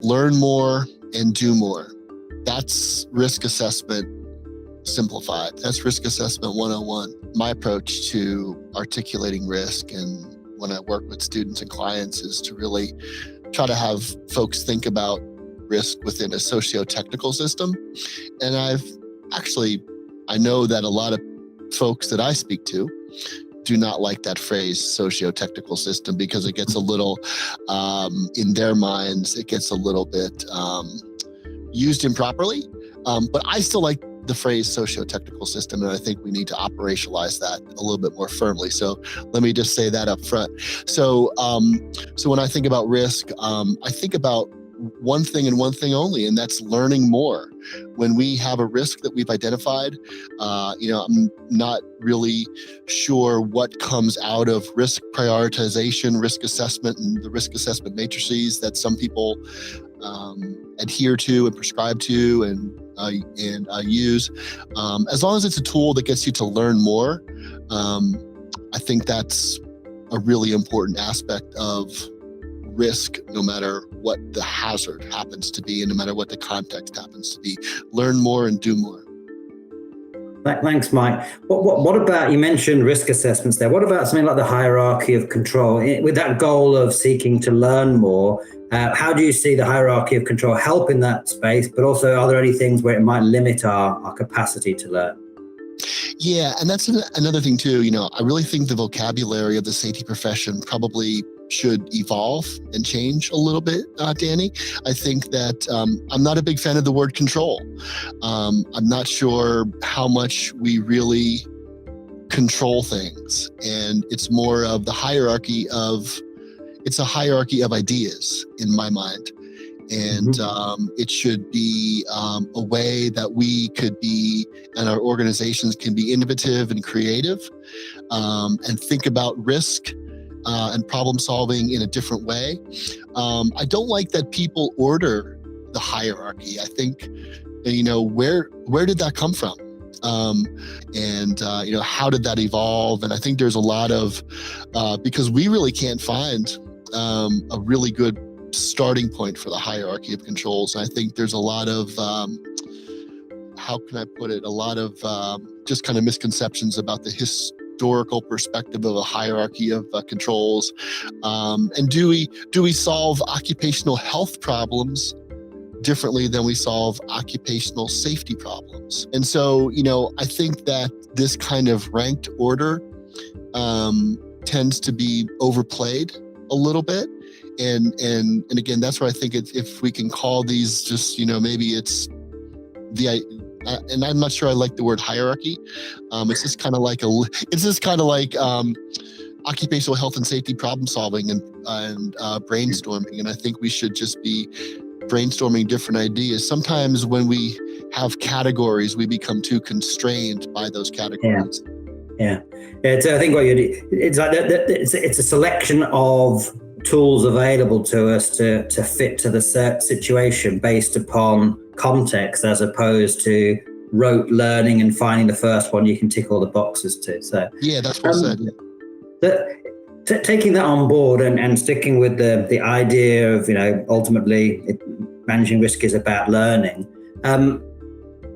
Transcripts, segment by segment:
Learn more and do more. That's risk assessment simplified. That's risk assessment 101. My approach to articulating risk and when I work with students and clients is to really try to have folks think about risk within a socio-technical system. And I know that a lot of folks that I speak to do not like that phrase socio-technical system because it gets a little, in their minds, it gets a little bit used improperly. But I still like the phrase socio-technical system, and I think we need to operationalize that a little bit more firmly. So let me just say that up front. So when I think about risk, I think about one thing and one thing only, and that's learning more. When we have a risk that we've identified, I'm not really sure what comes out of risk prioritization, risk assessment, and the risk assessment matrices that some people adhere to and prescribe to and use. As long as it's a tool that gets you to learn more, I think that's a really important aspect of risk, no matter what the hazard happens to be and no matter what the context happens to be. Learn more and do more. Thanks, Mike. What about, you mentioned risk assessments there. What about something like the hierarchy of control? With that goal of seeking to learn more, how do you see the hierarchy of control help in that space? But also, are there any things where it might limit our capacity to learn? Yeah, and that's another thing too. I really think the vocabulary of the safety profession probably should evolve and change a little bit, Danny. I think that I'm not a big fan of the word control. I'm not sure how much we really control things, and it's more of the hierarchy of, it's a hierarchy of ideas in my mind. And it should be a way that we could be, and our organizations can be innovative and creative and think about risk and problem solving in a different way. I don't like that people order the hierarchy. I think, where did that come from? How did that evolve? And I think there's a lot of, because we really can't find a really good starting point for the hierarchy of controls. I think there's a lot of, how can I put it? A lot of just kind of misconceptions about the historical perspective of a hierarchy of controls. And do we solve occupational health problems differently than we solve occupational safety problems? And so, I think that this kind of ranked order tends to be overplayed a little bit. And again, that's where I think if we can call these just, maybe it's and I'm not sure I like the word hierarchy. It's just kind of like occupational health and safety problem solving and brainstorming. And I think we should just be brainstorming different ideas. Sometimes when we have categories, we become too constrained by those categories. Yeah. I think what you do, it's like it's a selection of tools available to us to fit to the situation based upon context, as opposed to rote learning and finding the first one you can tick all the boxes to. So yeah, that's what I said. Taking that on board and sticking with the idea of, ultimately managing risk is about learning.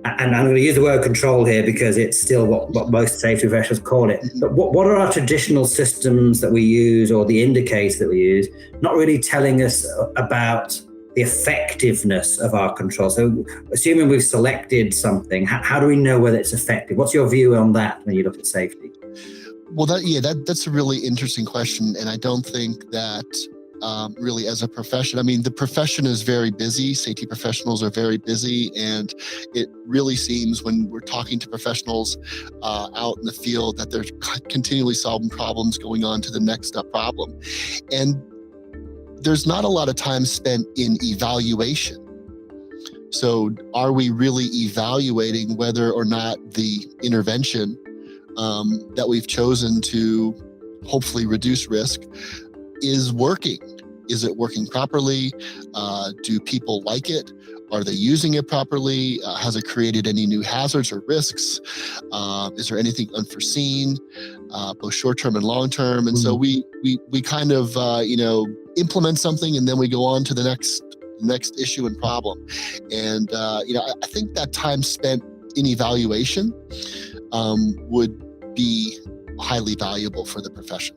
And I'm going to use the word control here because it's still what most safety professionals call it. But what are our traditional systems that we use, or the indicators that we use, not really telling us about the effectiveness of our control? So assuming we've selected something, how do we know whether it's effective? What's your view on that when you look at safety? Well, that's a really interesting question. And I don't think that really as a profession, the profession is very busy. Safety professionals are very busy. And it really seems when we're talking to professionals out in the field that they're continually solving problems, going on to the next problem. And there's not a lot of time spent in evaluation. So are we really evaluating whether or not the intervention that we've chosen to hopefully reduce risk is working? Is it working properly? Do people like it? Are they using it properly? Has it created any new hazards or risks? Is there anything unforeseen, both short-term and long-term? And so we kind of, implement something, and then we go on to the next next issue and problem. And I think that time spent in evaluation would be highly valuable for the profession.